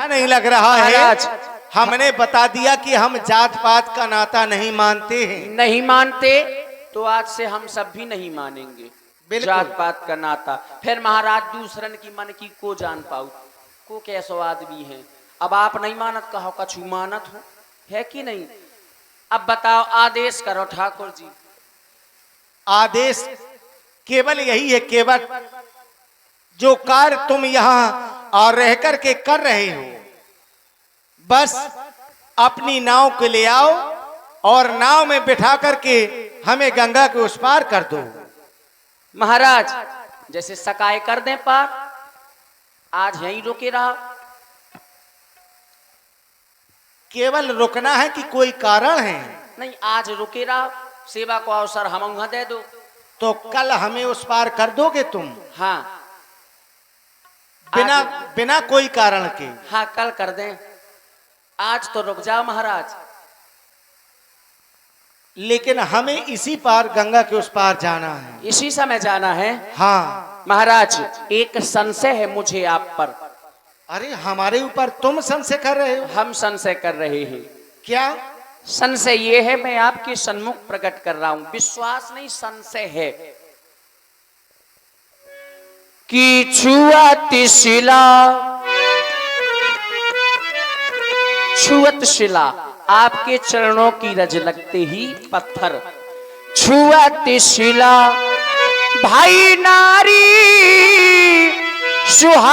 अच्छा नहीं लग रहा है। हमने बता दिया कि हम जात पात का नाता नहीं मानते हैं। नहीं मानते तो आज से हम सब भी नहीं मानेंगे जात पात का नाता। फिर महाराज दूसरन की मन की को जान पाऊ को कैसो आदमी है। अब आप नहीं मानत कहो कछु मानत हो है कि नहीं। अब बताओ आदेश करो ठाकुर जी। आदेश केवल यही है, केवल जो कार्य तुम यहाँ और रह कर के कर रहे हो, बस अपनी नाव को ले आओ और नाव में बिठा करके हमें गंगा के उस पार कर दो। महाराज जैसे सकाए कर दें पार, आज यहीं रुके रहा। केवल रुकना है कि कोई कारण है? नहीं, आज रुके रहा, सेवा को अवसर हम दे दो। तो कल हमें उस पार कर दोगे तुम? हाँ, बिना कोई कारण के? हाँ, कल कर दें। आज तो रुक जाओ महाराज। लेकिन हमें इसी पार गंगा के उस पार जाना है। इसी समय जाना है? हाँ महाराज एक संशय है मुझे आप पर। अरे हमारे ऊपर तुम संशय कर रहे हो? हम संशय कर रहे हैं। क्या संशय ये है, मैं आपके सन्मुख प्रकट कर रहा हूं, विश्वास नहीं संशय है कि छुअत शिला आपके चरणों की रज लगते ही पत्थर। छुअत शिला भाई नारी सुहाई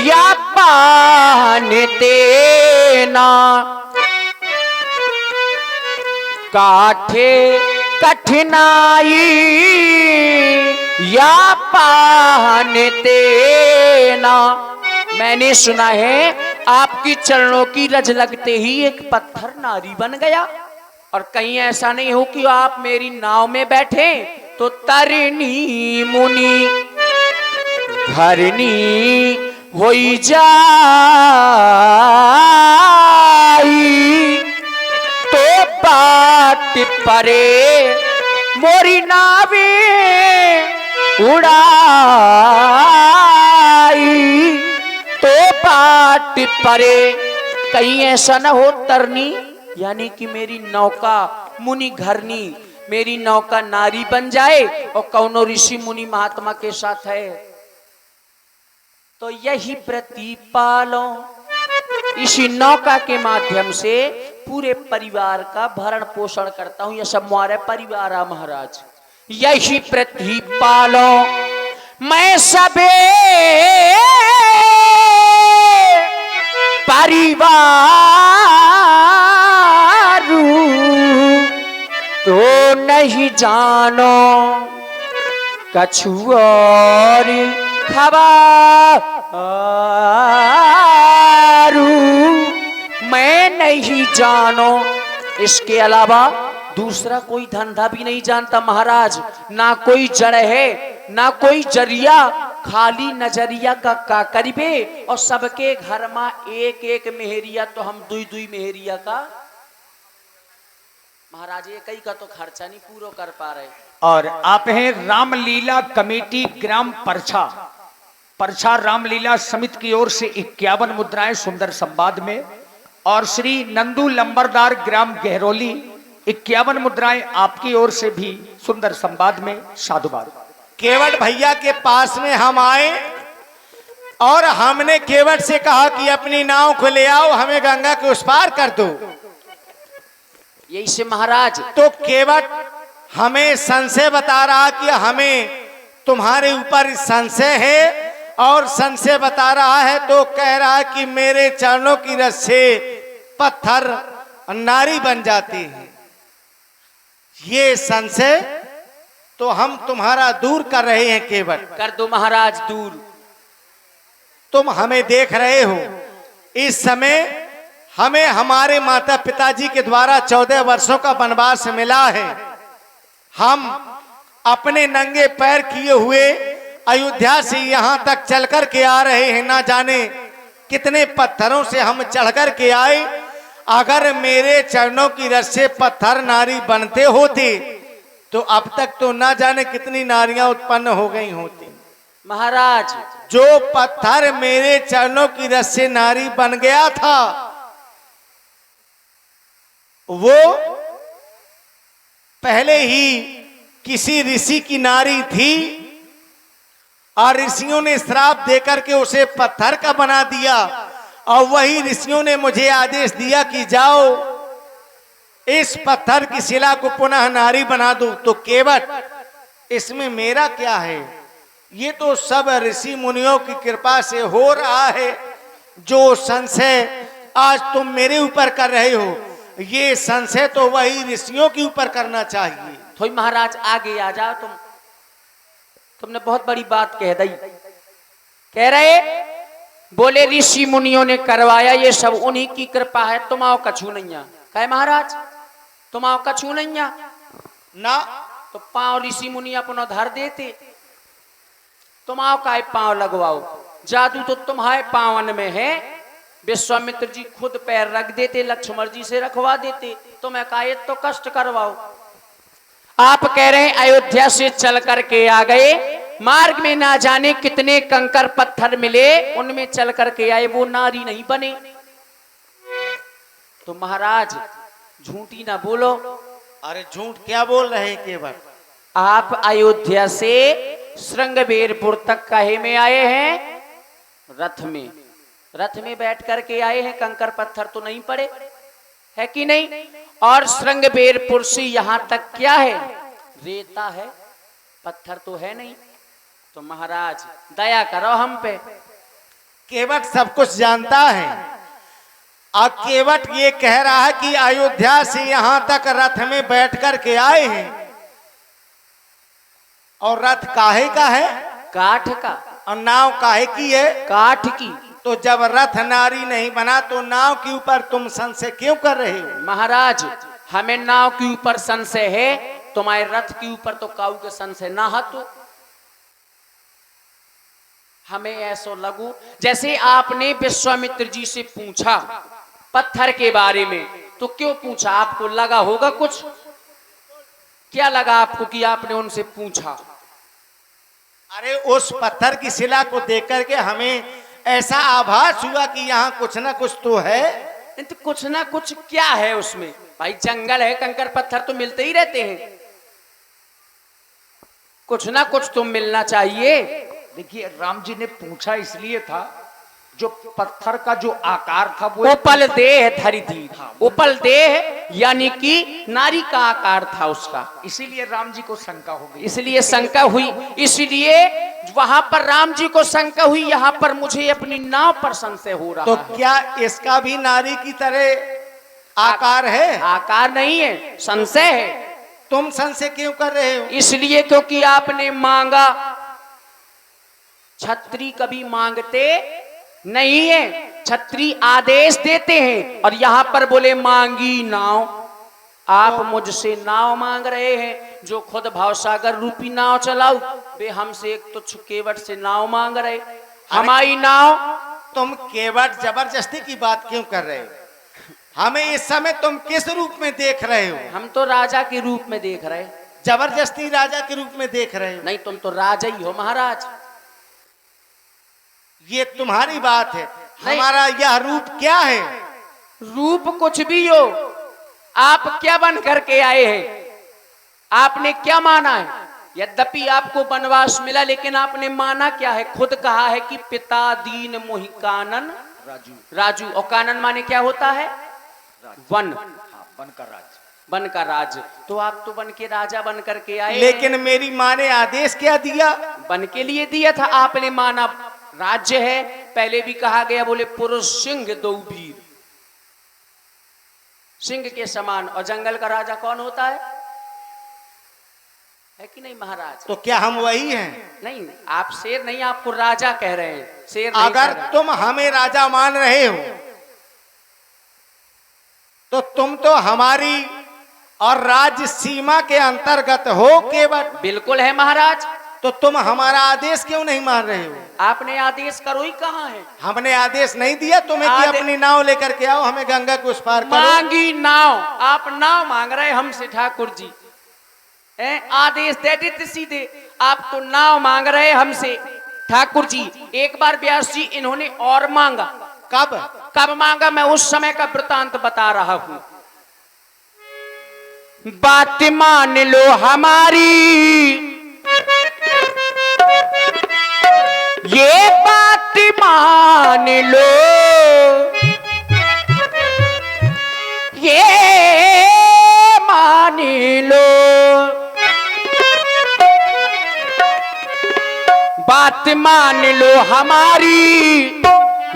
या पान देना काठे कठिनाई या पान देना। मैंने सुना है आपकी चरणों की रज लगते ही एक पत्थर नारी बन गया। और कहीं ऐसा नहीं हो कि आप मेरी नाव में बैठे तो तरनी मुनि घरनी होई जाई तो बात परे मोरी नावे उड़ाई तो बात परे। कहीं ऐसा न हो तरनी यानी कि मेरी नौका मुनि घरनी, मेरी नौका नारी बन जाए और कौनो ऋषि मुनि महात्मा के साथ है तो यही प्रतिपालो इसी नौका के माध्यम से पूरे परिवार का भरण पोषण करता हूं। यह सब हमारे परिवार है महाराज। यही प्रतिपालो मैं सबे परिवार तो नहीं जानो कछु और खबारू मैं नहीं जानो। इसके अलावा दूसरा कोई धंधा भी नहीं जानता महाराज, ना कोई जड़ है ना कोई जरिया, खाली नजरिया का करीबे और सबके घर में एक एक मेहरिया तो हम दुई दुई मेहरिया का महाराज ये कई का तो खर्चा नहीं पूरा कर पा रहे। और आप हैं रामलीला कमेटी ग्राम परछा रामलीला समिति की ओर से 51 मुद्राएं सुंदर संवाद में, और श्री नंदू लंबरदार ग्राम गहरोली 51 मुद्राएं आपकी ओर से भी सुंदर संवाद में साधुवाद। केवट भैया के पास में हम आए और हमने केवट से कहा कि अपनी नाव को ले आओ, हमें गंगा के उस पार कर दो। यही से महाराज तो केवट हमें संशय बता रहा कि हमें तुम्हारे ऊपर संशय है, और संशय बता रहा है तो कह रहा है कि मेरे चरणों की रस से पत्थर नारी बन जाती है। ये संशय तो हम तुम्हारा दूर कर रहे हैं केवट। कर दो महाराज दूर। तुम हमें देख रहे हो, इस समय हमें हमारे माता पिताजी के द्वारा 14 वर्षों का वनवास मिला है। हम अपने नंगे पैर किए हुए अयोध्या से यहाँ तक चल कर के आ रहे हैं, ना जाने कितने पत्थरों से हम चढ़कर के आए। अगर मेरे चरणों की रस से पत्थर नारी बनते होते तो अब तक तो ना जाने कितनी नारियां उत्पन्न हो गई होती। महाराज जो पत्थर मेरे चरणों की रस से नारी बन गया था, वो पहले ही किसी ऋषि की नारी थी और ऋषियों ने श्राप देकर के उसे पत्थर का बना दिया। और वही ऋषियों ने मुझे आदेश दिया कि जाओ इस पत्थर की शिला को पुनः नारी बना दो। तो केवट इसमें मेरा क्या है? ये तो सब ऋषि मुनियों की कृपा से हो रहा है। जो संशय आज तुम मेरे ऊपर कर रहे हो, ये संशय तो वही ऋषियों के ऊपर करना चाहिए। थोड़ी महाराज आगे आ जाओ। तुमने बहुत बड़ी बात कह दी। कह रहे बोले ऋषि मुनियों ने करवाया, ये सब उन्हीं की कृपा है, तुम आओ कछू नहीं। कहे महाराज तुम आओ कछू नहीं ना तो पांव ऋषि मुनि अपना धर देते, तुम आओ काय पांव लगवाओ। जादू तो तुम्हारे पावन में है। विश्वामित्र जी खुद पैर रख देते, लक्ष्मण जी से रखवा देते, तुम्हें काय तो कष्ट करवाओ। आप कह रहे हैं अयोध्या से चल करके आ गए, मार्ग में ना जाने कितने कंकर पत्थर मिले, उनमें चल करके आए, वो नारी नहीं बने। तो महाराज झूठी ना बोलो। अरे झूठ क्या बोल रहे हैं केवट? आप अयोध्या से श्रृंगबेरपुर तक काहे में आए हैं? रथ में। रथ में बैठ करके आए हैं, कंकर पत्थर तो नहीं पड़े, है कि नहीं? और श्रृंगबेरपुर से यहां तक क्या है? रेता है, पत्थर तो है नहीं। तो महाराज दया करो हम पे। केवट सब कुछ जानता है। और केवट ये कह रहा है कि अयोध्या से यहां तक रथ में बैठ कर के आए हैं। और रथ काहे का है? काठ का। और नाव काहे की है? काठ की। तो जब रथ नारी नहीं बना तो नाव के ऊपर तुम संशय क्यों कर रहे हो? महाराज हमें नाव के ऊपर संशय है, तुम्हारे रथ के ऊपर तो काऊ के संशय ना हो। तो हमें ऐसा लगू जैसे आपने विश्वामित्र जी से पूछा पत्थर के बारे में, तो क्यों पूछा? आपको लगा होगा कुछ। क्या लगा आपको कि आपने उनसे पूछा? अरे उस पत्थर की शिला को देख करके हमें ऐसा आभास हुआ कि यहाँ कुछ ना कुछ तो है। तो कुछ ना कुछ क्या है उसमें? भाई जंगल है, कंकर पत्थर तो मिलते ही रहते हैं, कुछ ना कुछ तो मिलना चाहिए। देखिए राम जी ने पूछा इसलिए था, जो पत्थर का जो आकार था वो उपल देह धरी थी। उपल देह यानी कि नारी का आकार था उसका, इसीलिए राम जी को शंका हो गई। इसलिए शंका हुई। इसलिए वहां पर राम जी को शंका हुई, यहाँ पर मुझे अपनी नाव पर संशय हो रहा तो है। क्या इसका भी नारी की तरह आकार है? आकार नहीं है, संशय है। तुम संशय क्यों कर रहे हो? इसलिए क्योंकि आपने मांगा। छत्री कभी मांगते नहीं है, छत्री आदेश देते हैं। और यहाँ पर बोले मांगी नाव, आप मुझसे नाव मांग रहे हैं, जो खुद भावसागर रूपी नाव चलाओ, वे हमसे एक तो केवट से नाव मांग रहे। हमारी नाव। तुम केवट जबरदस्ती की बात क्यों कर रहे हो? हमें इस समय तुम किस रूप में देख रहे हो? हम तो राजा के रूप में देख रहे। जबरदस्ती राजा के रूप में देख रहे हो? नहीं, तुम तो राजा ही हो महाराज। ये तुम्हारी बात है। हमारा यह रूप क्या है? रूप कुछ भी हो, आप क्या बन करके आए हैं? आपने क्या माना है? यद्यपि आपको वनवास मिला, लेकिन आपने माना क्या है? खुद कहा है कि पिता दीन मोहि कानन राजू। और कानन माने क्या होता है? वन। वन का राज। वन का राज। तो आप तो वन के राजा बन करके आए। लेकिन मेरी माँ ने आदेश क्या दिया? वन के लिए दिया था, आपने माना राज्य है। पहले भी कहा गया, बोले पुरुष सिंह दो वीर, सिंह के समान। और जंगल का राजा कौन होता है कि नहीं महाराज? तो क्या हम वही हैं? नहीं, आप शेर नहीं, आपको राजा कह रहे हैं, शेर नहीं। अगर तुम हमें राजा मान रहे हो तो तुम तो हमारी और राज्य सीमा के अंतर्गत हो केवट। बिल्कुल है महाराज। तो तुम हमारा आदेश क्यों नहीं मान रहे हो? आपने आदेश करो ही कहाँ है? हमने आदेश नहीं दिया तुम्हें कि अपनी नाव लेकर के आओ, हमें गंगा को उस पार करो। मांगी नाव, आप नाव मांग रहे हमसे ठाकुर जी। आदेश दे देते सीधे, आप तो नाव मांग रहे हमसे। ठाकुर जी एक बार व्यास जी इन्होंने और मांगा। कब? कब मांगा मैं उस समय का वृतांत बता रहा हूं। बात मान लो हमारी, ये बात मान लो, ये मान लो, बात मान लो हमारी,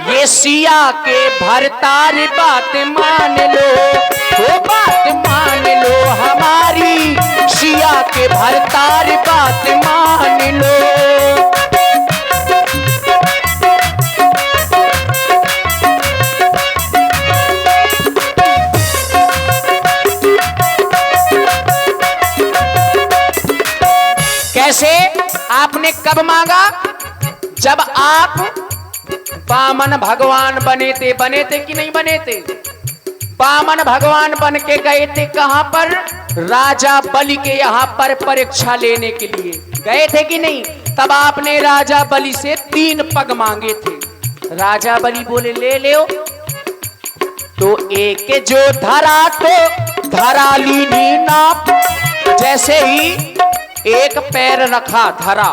ये सिया के भरतार बात मान लो, वो बात मान लो हमारी, सिया के भरतार बात मान लो। कैसे? आपने कब मांगा? जब आप वामन भगवान बने थे कि नहीं बने थे? वामन भगवान बन के गए थे कहां पर? राजा बलि के यहाँ पर परीक्षा लेने के लिए गए थे कि नहीं? तब आपने राजा बलि से 3 पग मांगे थे। राजा बलि बोले ले लो, तो एक जो धरा तो धरा लीनी नाप। जैसे ही एक पैर रखा धरा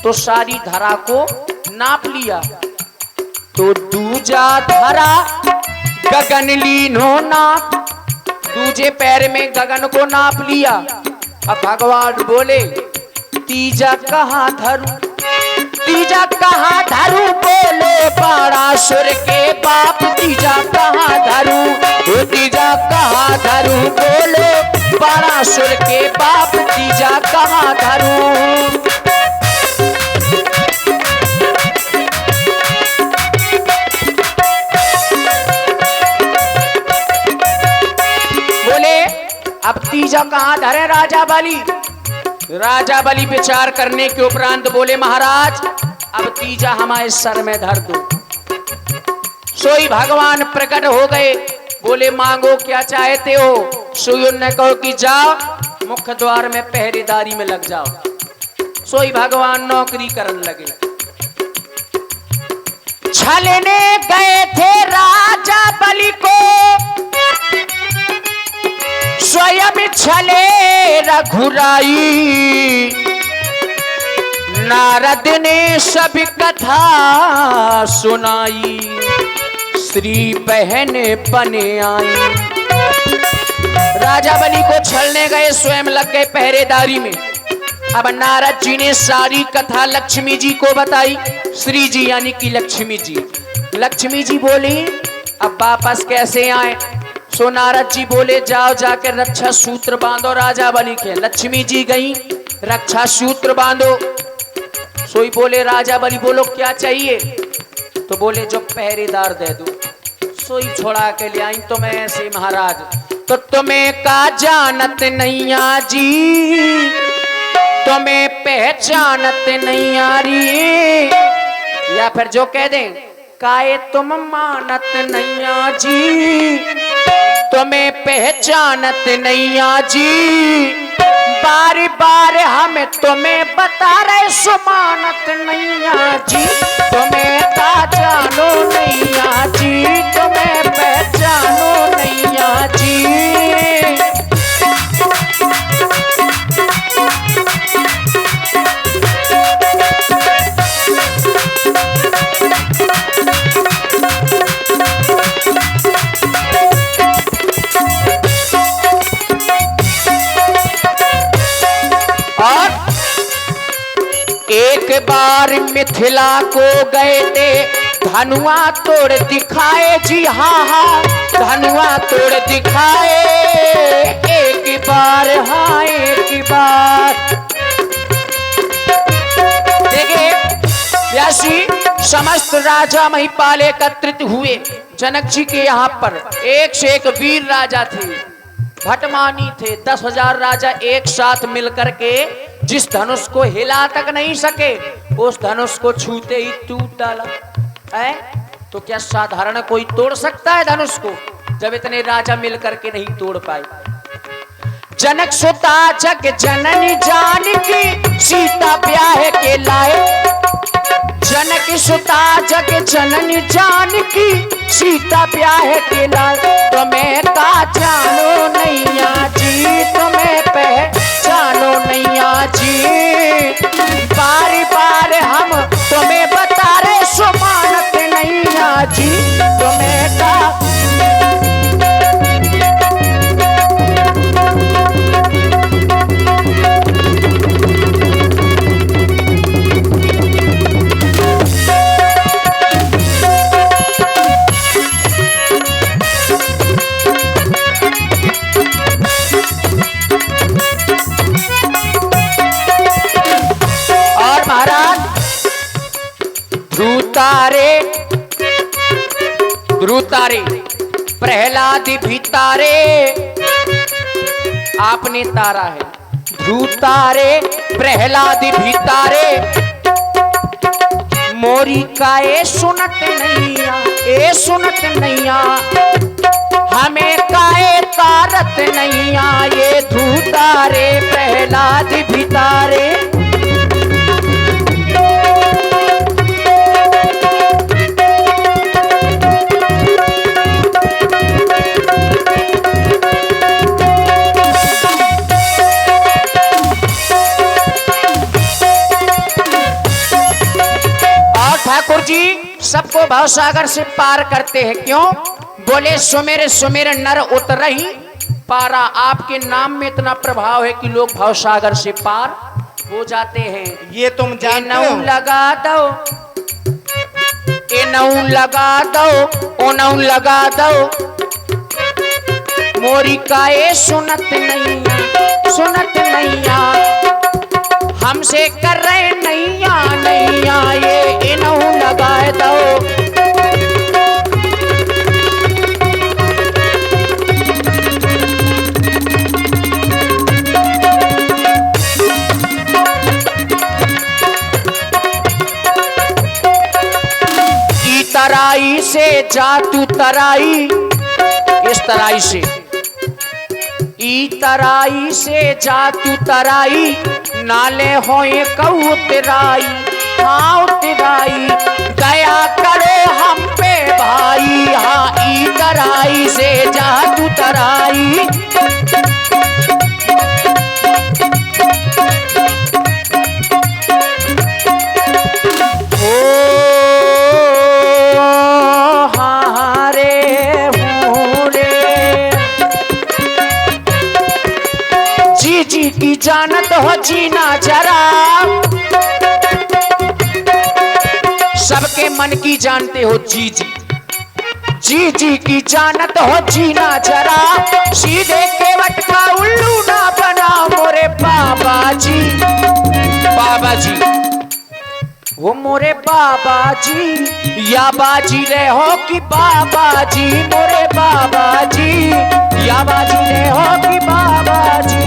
तो सारी धरा को नाप लिया, तो दूजा धरा गगन लीनो नाप, दूजे पैर में गगन को नाप लिया। अब भगवान बोले तीजा कहाँ धरू, तीजा कहाँ धरू? बोले बाणासुर के बाप तीजा कहाँ धरू, वो तीजा कहाँ धरू? बोले बाणासुर के बाप तीजा कहाँ धरू? बोले अब तीजा कहाँ धरे राजा बलि? राजा बलि विचार करने के उपरांत बोले महाराज अब तीजा हमारे सर में धर दो। सोई भगवान प्रकट हो गए, बोले मांगो क्या चाहते हो? सोई ने कहो कि जाओ मुख्य द्वार में पहरेदारी में लग जाओ। सोई भगवान नौकरी करने लगे। छलने गए थे राजा बलि को, स्वयं छले रघुराई। नारद ने सब कथा सुनाई, श्री बहन बने आई। राजा बलि को छलने गए, स्वयं लग गए पहरेदारी में। अब नारद जी ने सारी कथा लक्ष्मी जी को बताई। श्री जी यानी कि लक्ष्मी जी। लक्ष्मी जी बोली अब वापस कैसे आए? सो नारद जी बोले जाओ जाकर रक्षा सूत्र बांधो राजा बलि के। लक्ष्मी जी गई, रक्षा सूत्र बांधो। सोई बोले राजा बलि बोलो क्या चाहिए? तो बोले जो पहरेदार दे दो। सोई छोड़ा के ले आई तो मैं ऐसे महाराज, तो तुम्हें का जानत नैया जी, तुम्हें पहचानत नहीं आ रही। या फिर जो कह दें काए तुम मानत नैया जी, तुम्हें पहचानत नैया जी। बार बार हम तुम्हें बता रहे सुमानत नैया जी, तुम्हें का जानो नैया जी, तुम्हें पहचानो नैया जी। एक बार मिथिला को गए थे, धनुआ तोड़ दिखाए जी। हाँ हाँ धनुआ तोड़ दिखाए एक बार, हाँ एक बार। देखिए व्यासी समस्त राजा महिपाल एकत्रित हुए जनक जी के यहाँ पर। एक से एक वीर राजा थे, भटमानी थे। 10,000 राजा एक साथ मिलकर के जिस धनुष को हिला तक नहीं सके, उस धनुष को छूते ही टूट डाला है। तो क्या साधारण कोई तोड़ सकता है धनुष को, जब इतने राजा मिलकर के नहीं तोड़ पाए? जनक सुता जग जननी जान की, सीता ब्याह के लाए। जनक सुता जग जननी जानकी सीता ब्याह के लाल तुम्हें का जानो नैया जी तुम्हें पहचानो नैया जी बारी बार हम तुम्हें बता रहे सुमानत नैया जी तुम्हें का ध्रुव तारे प्रहलाद भी तारे आपने तारा है ध्रुव तारे प्रहलाद भी तारे मोरी का ए सुनत नैया हमें काए तारत नैया ये ध्रुव तारे प्रहलाद भी तारे ठाकुर जी सबको भवसागर से पार करते हैं क्यों बोले सुमेर सुमेर नर उतरही पारा आपके नाम में इतना प्रभाव है कि लोग भवसागर से पार हो जाते हैं ये तुम जानते हो लगा दो ए नऊन लगा दो ओ नऊन लगा दो मोरी का ए सुनत नैया हमसे कर रहे नैया ये इनहू लगाए दो ई तराई से जा तू तराई इस तराई से ई तराई से जा तू तराई नाले होए कहू तेराई हाँ तेराई दया करे हम पे भाई हाँ ई तराई से जा तू तराई ओ हाँ रे हूँ रे जी की जानत हो जीना जरा सबके मन की जानते हो जी की जानत हो जीना जरा सीधे केवट का उल्लू ना बना मोरे बाबा जी वो मोरे बाबा जी या बाजी रहो कि बाबा जी मोरे बाबा जी या बाजी रहो कि बाबा जी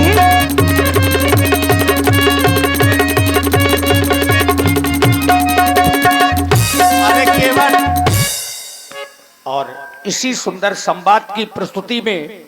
और इसी सुंदर संवाद की प्रस्तुति में